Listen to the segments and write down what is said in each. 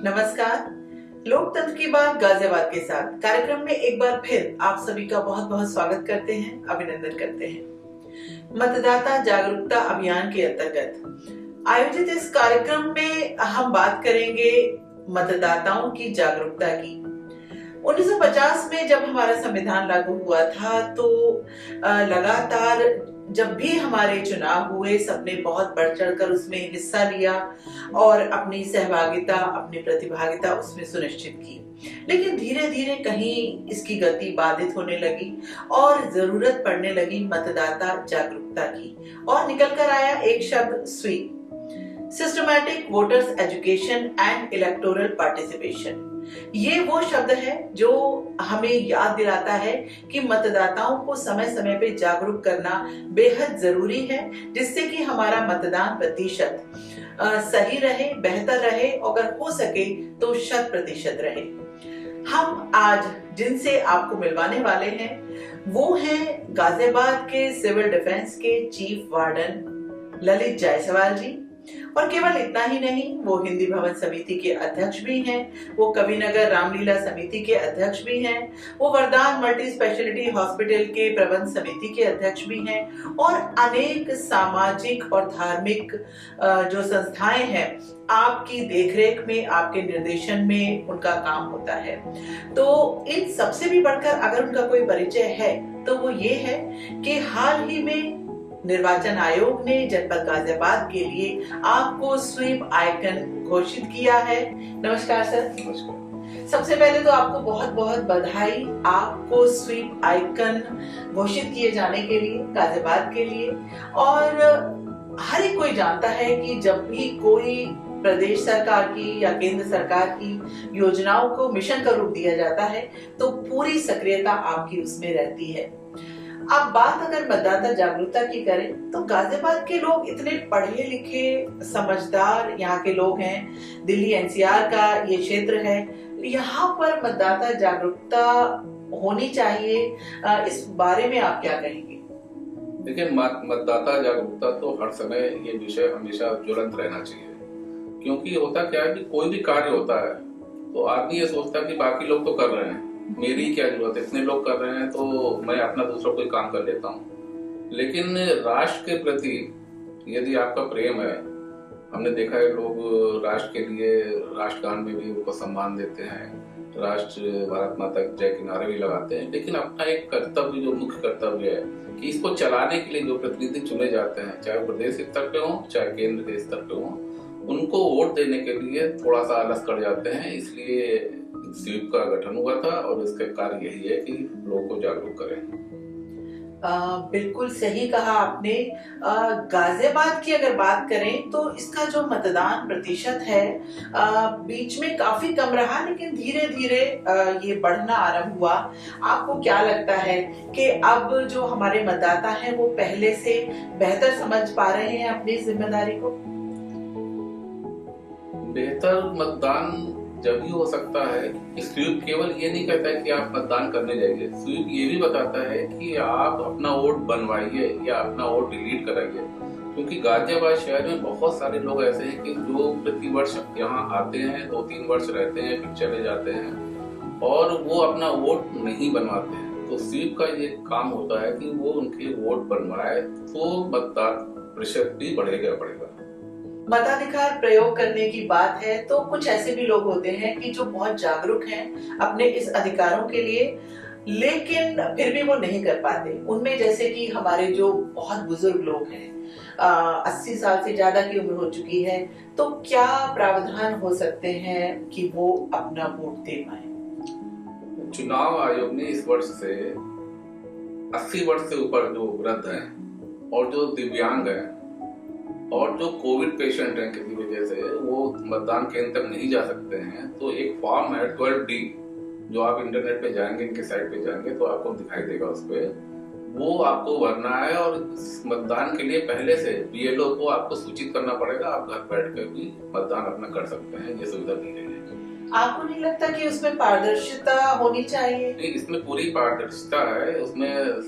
नमस्कार। लोकतंत्र की बात गाजियाबाद के साथ कार्यक्रम में एक बार फिर आप सभी का बहुत बहुत स्वागत करते हैं, अभिनंदन करते हैं। मतदाता जागरूकता अभियान के अंतर्गत आयोजित इस कार्यक्रम में हम बात करेंगे मतदाताओं की जागरूकता की। 1950 में जब हमारा संविधान लागू हुआ था तो लगातार जब भी हमारे चुनाव हुए सबने बहुत बढ़ चढ़कर उसमें हिस्सा लिया और अपनी सहभागिता, अपनी प्रतिभागिता उसमें सुनिश्चित की। लेकिन धीरे धीरे कहीं इसकी गति बाधित होने लगी और जरूरत पड़ने लगी मतदाता जागरूकता की, और निकल कर आया एक शब्द sweep, systematic voters education and electoral participation. ये वो शब्द है जो हमें याद दिलाता है कि मतदाताओं को समय समय पे जागरूक करना बेहद जरूरी है, जिससे कि हमारा मतदान प्रतिशत सही रहे, बेहतर रहे, अगर हो सके तो 100% रहे। हम आज जिनसे आपको मिलवाने वाले हैं वो हैं गाजियाबाद के सिविल डिफेंस के चीफ वार्डन ललित जायसवाल जी। और केवल इतना ही नहीं, वो हिंदी भवन समिति के अध्यक्ष भी हैं, वो कविनगर रामलीला समिति के अध्यक्ष भी हैं, वो वरदान मल्टी स्पेशलिटी हॉस्पिटल के प्रबंध समिति के अध्यक्ष भी हैं, और अनेक सामाजिक और धार्मिक जो संस्थाएं हैं आपकी देखरेख में, आपके निर्देशन में उनका काम होता है। तो इन सबसे भी बढ़कर अगर उनका कोई परिचय है तो वो ये है कि हाल ही में निर्वाचन आयोग ने जनपद गाजियाबाद के लिए आपको स्वीप आइकन घोषित किया है। नमस्कार सर। नमस्कार। सबसे पहले तो आपको बहुत बहुत बधाई, आपको स्वीप आइकन घोषित किए जाने के लिए, गाजियाबाद के लिए। और हर एक कोई जानता है कि जब भी कोई प्रदेश सरकार की या केंद्र सरकार की योजनाओं को मिशन का रूप दिया जाता है तो पूरी सक्रियता आपकी उसमें रहती है। अब बात अगर मतदाता जागरूकता की करें तो गाजियाबाद के लोग इतने पढ़े लिखे समझदार यहाँ के लोग हैं, दिल्ली एनसीआर का ये क्षेत्र है, यहाँ पर मतदाता जागरूकता होनी चाहिए, इस बारे में आप क्या कहेंगे? देखिए, मतदाता जागरूकता तो हर समय ये विषय हमेशा ज्वलंत रहना चाहिए, क्योंकि होता क्या है कि कोई भी कार्य होता है तो आदमी ये सोचता है कि बाकी लोग तो कर रहे हैं, मेरी क्या जरूरत है, इतने लोग कर रहे हैं तो मैं अपना दूसरा कोई काम कर लेता हूँ। लेकिन राष्ट्र के प्रति यदि आपका प्रेम है, हमने देखा है लोग राष्ट्र के लिए राष्ट्रगान में भी उनको सम्मान देते हैं, राष्ट्र भारत माता की जय के नारे भी लगाते हैं, लेकिन अपना एक कर्तव्य, जो मुख्य कर्तव्य है कि इसको चलाने के लिए जो प्रतिनिधि चुने जाते हैं, चाहे प्रदेश स्तर पे हो चाहे केंद्र के स्तर पे हो, उनको वोट देने के लिए थोड़ा सा आलस कर जाते हैं। इसलिए स्वीप का गठन हुआ था और इसका कार्य यही है कि लोगों को जागरूक करें। बिल्कुल सही कहा आपने। गाजियाबाद की अगर बात करें तो इसका जो मतदान प्रतिशत है बीच में काफी कम रहा, लेकिन धीरे धीरे ये बढ़ना आरंभ हुआ। आपको क्या लगता है कि अब जो हमारे मतदाता हैं वो पहले से बेहतर समझ पा रहे हैं अपनी जिम्मेदारी को? बेहतर मतदान जब ही हो सकता है। स्वीप केवल ये नहीं कहता है कि आप मतदान करने जाइए, स्वीप ये भी बताता है कि आप अपना वोट बनवाइए या अपना वोट डिलीट कराइए, क्योंकि गाजियाबाद शहर में बहुत सारे लोग ऐसे हैं कि जो प्रतिवर्ष यहाँ आते हैं, 2-3 वर्ष रहते हैं, फिर चले जाते हैं और वो अपना वोट नहीं बनवाते हैं। तो स्वीप का ये काम होता है कि वो उनके वोट बनवाए तो मतदान प्रतिशत भी बढ़ेगा। मताधिकार प्रयोग करने की बात है तो कुछ ऐसे भी लोग होते हैं कि जो बहुत जागरूक हैं अपने इस अधिकारों के लिए, लेकिन फिर भी वो नहीं कर पाते। उनमें जैसे कि हमारे जो बहुत बुजुर्ग लोग हैं, 80 साल से ज्यादा की उम्र हो चुकी है, तो क्या प्रावधान हो सकते हैं कि वो अपना वोट दे पाए? चुनाव आयोग ने इस वर्ष से 80 वर्ष से ऊपर जो वृद्ध हैं और जो दिव्यांग हैं और जो कोविड पेशेंट हैं किसी वजह से वो मतदान केंद्र तक नहीं जा सकते हैं, तो एक फॉर्म है 12D, जो आप इंटरनेट पे जाएंगे, इनके साइट पे जाएंगे तो आपको दिखाई देगा, उस पे वो आपको भरना है। और मतदान के लिए पहले से BLO को आपको सूचित करना पड़ेगा। आप घर बैठ कर भी मतदान अपना कर सकते हैं, ये सुविधा दी गई है। आपको नहीं लगता कि उसमें पारदर्शिता होनी चाहिए? नहीं, इसमें पूरी पारदर्शिता है। उसमें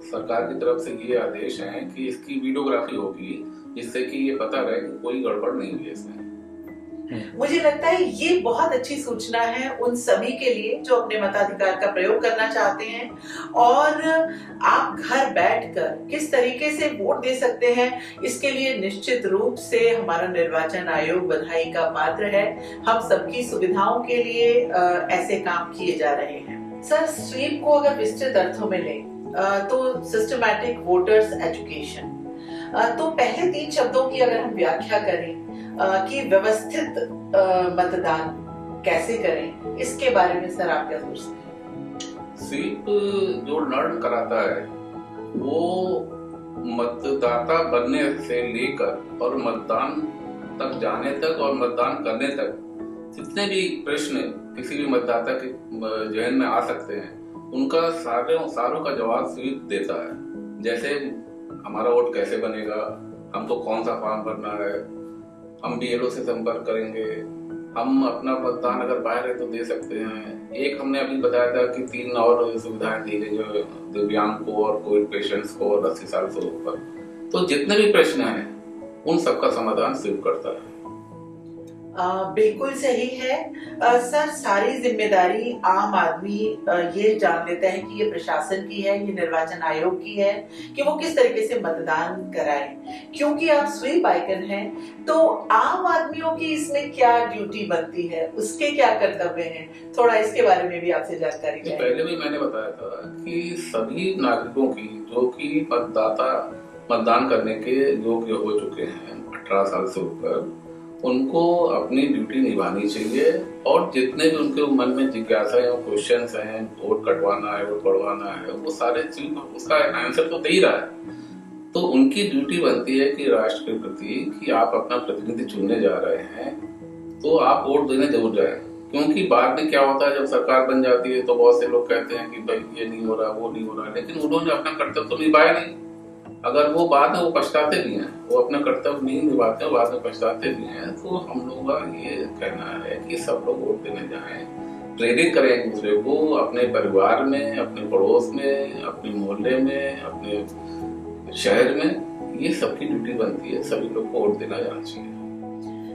सरकार की तरफ से ये आदेश है कि इसकी वीडियोग्राफी होगी, जिससे कि ये पता रहे कि कोई गड़बड़ नहीं हुई है इसमें। मुझे लगता है ये बहुत अच्छी सूचना है उन सभी के लिए जो अपने मताधिकार का प्रयोग करना चाहते हैं, और आप घर बैठकर किस तरीके से वोट दे सकते हैं इसके लिए निश्चित रूप से हमारा निर्वाचन आयोग बधाई का पात्र है। हम सबकी सुविधाओं के लिए ऐसे काम किए जा रहे हैं। सर, स्वीप को अगर विस्तृत अर्थों में लें तो सिस्टमैटिक वोटर्स एजुकेशन, तो पहले 3 शब्दों की अगर हम व्याख्या करें कि व्यवस्थित मतदान कैसे करें, इसके बारे में सर आप क्या सोचते हैं? स्वीप जो लर्न कराता है वो मतदाता बनने से लेकर और मतदान तक जाने तक और मतदान करने तक जितने भी प्रश्न किसी भी मतदाता के जहन में आ सकते हैं उनका सारों का जवाब स्वीप देता है। जैसे हमारा वोट कैसे बनेगा, हमको कौन सा फॉर्म भरना है, हम BLO से संपर्क करेंगे, हम अपना मतदान अगर बाहर है तो दे सकते हैं। एक हमने अभी बताया था कि 3 और सुविधाएं दी गई जो दिव्यांग को और कोविड पेशेंट्स को और 80 साल से ऊपर। तो जितने भी प्रश्न हैं उन सबका समाधान स्वीप करता है। बिल्कुल सही है। सर, सारी जिम्मेदारी आम आदमी ये जान लेता है कि ये प्रशासन की है, ये निर्वाचन आयोग की है कि वो किस तरीके से मतदान कराए। क्योंकि आप स्वीप आइकन हैं तो आम आदमियों की इसमें क्या ड्यूटी बनती है, उसके क्या कर्तव्य हैं, थोड़ा इसके बारे में भी आपसे जानकारी चाहिए। पहले भी मैंने बताया था कि सभी नागरिकों की जो कि मतदान करने के योग्य हो चुके हैं 18 साल से ऊपर, उनको अपनी ड्यूटी निभानी चाहिए और जितने भी उनके मन में जिज्ञासा या क्वेश्चंस हैं, वोट कटवाना है, वोट पढ़वाना है, वो सारे चीज उसका आंसर तो दे ही रहा है। तो उनकी ड्यूटी बनती है कि राष्ट्र के प्रति कि आप अपना प्रतिनिधि चुनने जा रहे हैं तो आप वोट देने जरूर जाए। क्योंकि बाद में क्या होता है, जब सरकार बन जाती है तो बहुत से लोग कहते हैं कि भाई ये नहीं हो रहा, वो नहीं हो रहा, लेकिन उन्होंने अपना कर्तव्य तो निभाया नहीं। अगर वो बाद में वो पछताते भी हैं, वो अपना कर्तव्य नहीं निभाते हैं, बाद में पछताते भी हैं, तो हम लोगों का ये कहना है कि सब लोग वोट देने जाएं, प्रेरित करें एक दूसरे को, अपने परिवार में, अपने पड़ोस में, अपने मोहल्ले में, अपने शहर में। ये सबकी ड्यूटी बनती है, सभी लोग को वोट देना जाना चाहिए।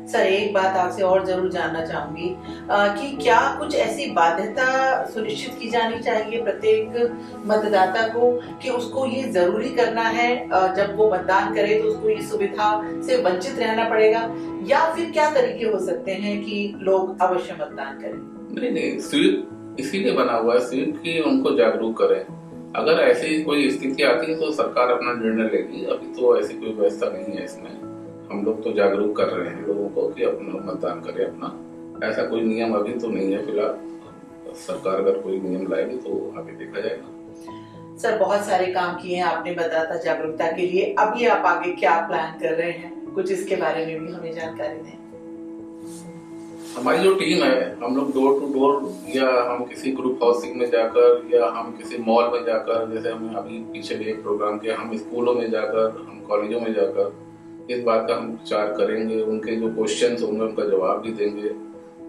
सर, एक बात आपसे और जरूर जानना चाहूंगी कि क्या कुछ ऐसी बाध्यता सुनिश्चित की जानी चाहिए प्रत्येक मतदाता को कि उसको ये जरूरी करना है, जब वो मतदान करे तो उसको ये सुविधा से वंचित रहना पड़ेगा, या फिर क्या तरीके हो सकते हैं कि लोग अवश्य मतदान करें? नहीं, स्वीप इसीलिए बना हुआ है स्वीप की उनको जागरूक करें। अगर ऐसी कोई स्थिति आती है तो सरकार अपना निर्णय लेगी। अभी तो ऐसी कोई व्यवस्था नहीं है इसमें। हम लोग तो जागरूक कर रहे हैं लोगों को कि अपना मतदान करें अपना। ऐसा कोई नियम अभी तो नहीं है फिलहाल। सरकार अगर कोई नियम लाएगी तो आगे देखा जाएगा। सर, बहुत सारे काम किए हैं आपने मतदाता जागरूकता के लिए, अभी आप आगे क्या प्लान कर रहे हैं, कुछ इसके बारे में भी हमें जानकारी दें। हमारी जो टीम है, हम लोग डोर टू डोर या हम किसी ग्रुप हाउसिंग में जाकर या हम किसी मॉल में जाकर, जैसे हम अभी पीछे भी एक प्रोग्राम किया, हम स्कूलों में जाकर, हम कॉलेजों में जाकर इस बात का हम विचार करेंगे, उनके जो क्वेश्चंस होंगे उनका जवाब भी देंगे।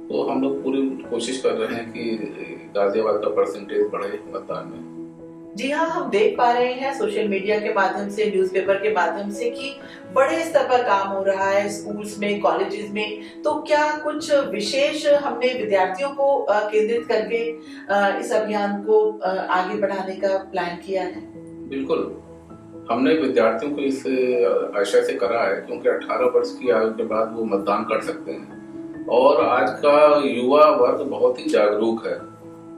तो हम लोग पूरी कोशिश कर रहे हैं कि गाजियाबाद का परसेंटेज बढ़े मतदान में। जी हाँ, हम देख पा रहे हैं सोशल मीडिया के माध्यम से, न्यूज़पेपर के माध्यम से कि बड़े स्तर पर काम हो रहा है स्कूल्स में, कॉलेजेस में। तो क्या कुछ विशेष हमने विद्यार्थियों को केंद्रित करके इस अभियान को आगे बढ़ाने का प्लान किया है? बिल्कुल, हमने विद्यार्थियों को इस आशय से करा है क्योंकि 18 वर्ष की आयु के बाद वो मतदान कर सकते हैं और आज का युवा वर्ग बहुत ही जागरूक है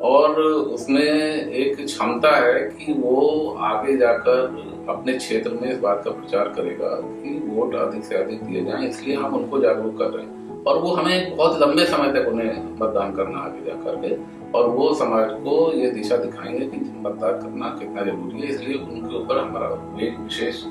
और उसमें एक क्षमता है कि वो आगे जाकर अपने क्षेत्र में इस बात का प्रचार करेगा कि वोट अधिक से अधिक दिए जाएं। इसलिए हम उनको जागरूक कर रहे हैं और वो हमें बहुत लंबे समय तक उन्हें मतदान करना आगे जाकर के, और वो समाज को ये दिशा दिखाएंगे कि मतदान करना कितना जरूरी है। इसलिए उनके ऊपर हमारा एक विशेष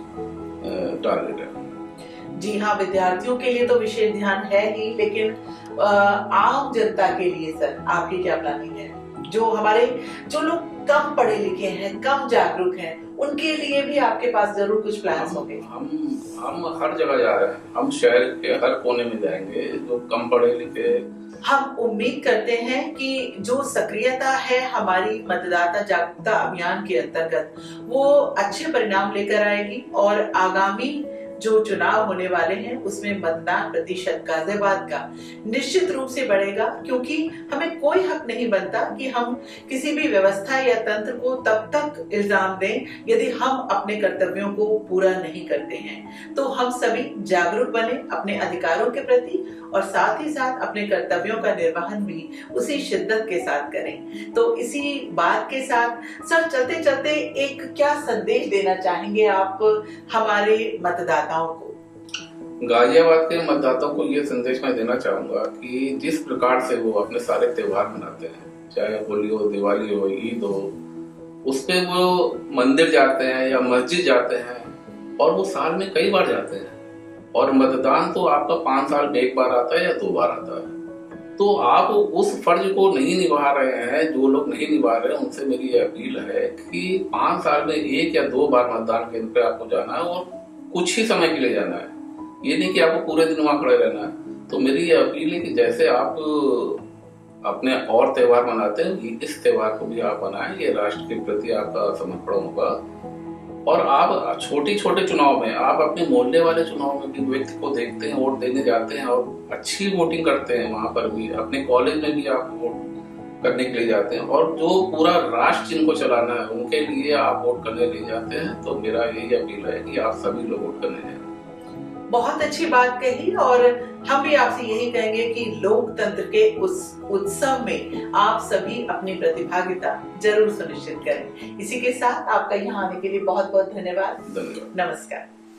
टारगेट है। जी हाँ, विद्यार्थियों के लिए तो विशेष ध्यान है ही, लेकिन आम जनता के लिए सर आपकी क्या प्लानिंग है? जो लोग कम पढ़े लिखे हैं, कम जागरूक हैं, उनके लिए भी आपके पास जरूर कुछ प्लान्स होंगे। हम हर जगह जा रहे हैं, हम शहर के हर कोने में जाएंगे। जो कम पढ़े लिखे, हम उम्मीद करते हैं कि जो सक्रियता है हमारी मतदाता जागरूकता अभियान के अंतर्गत वो अच्छे परिणाम लेकर आएगी और आगामी जो चुनाव होने वाले हैं उसमें मतदान प्रतिशत गाजियाबाद का निश्चित रूप से बढ़ेगा, क्योंकि हमें कोई हक नहीं बनता कि हम किसी भी व्यवस्था या तंत्र को तब तक इल्जाम दें यदि हम अपने कर्तव्यों को पूरा नहीं करते हैं। तो हम सभी जागरूक बने अपने अधिकारों के प्रति और साथ ही साथ अपने कर्तव्यों का निर्वहन भी उसी शिद्दत के साथ करें। तो इसी बात के साथ सर, चलते चलते एक क्या संदेश देना चाहेंगे आप हमारे मतदाताओं को? गाजियाबाद के मतदाताओं को ये संदेश मैं देना चाहूंगा कि जिस प्रकार से वो अपने सारे त्योहार मनाते हैं, चाहे होली हो, दिवाली हो, ईद हो, उस पे वो मंदिर जाते हैं या मस्जिद जाते हैं और वो साल में कई बार जाते हैं। और मतदान तो आपका 5 साल में एक बार आता है या 2 बार आता है। तो आप उस फर्ज को नहीं निभा रहे हैं। जो लोग नहीं निभा रहे हैं उनसे मेरी ये अपील है कि 5 साल में 1 या 2 बार मतदान केंद्र पे आपको जाना है और कुछ ही समय के लिए जाना है। ये नहीं कि आपको पूरे दिन वहां खड़े रहना है। तो मेरी ये अपील है कि जैसे आप अपने और त्योहार मनाते हैं, इस त्योहार को भी आप मनाएं। ये राष्ट्र के प्रति आपका समर्पण होगा। और आप छोटे चुनाव में, आप अपने मोहल्ले वाले चुनाव में भी व्यक्ति को देखते हैं, वोट देने जाते हैं और अच्छी वोटिंग करते हैं। वहां पर भी अपने कॉलेज में भी आप वोट करने के लिए जाते हैं और जो पूरा राष्ट्र जिनको चलाना है उनके लिए आप वोट करने ले जाते हैं। तो मेरा यही अपील है कि आप सभी लोग वोट करने जाएं। बहुत अच्छी बात कही, और हम भी आपसे यही कहेंगे कि लोकतंत्र के उस उत्सव में आप सभी अपनी प्रतिभागिता जरूर सुनिश्चित करें। इसी के साथ आपका यहाँ आने के लिए बहुत बहुत धन्यवाद। धन्यवाद। नमस्कार।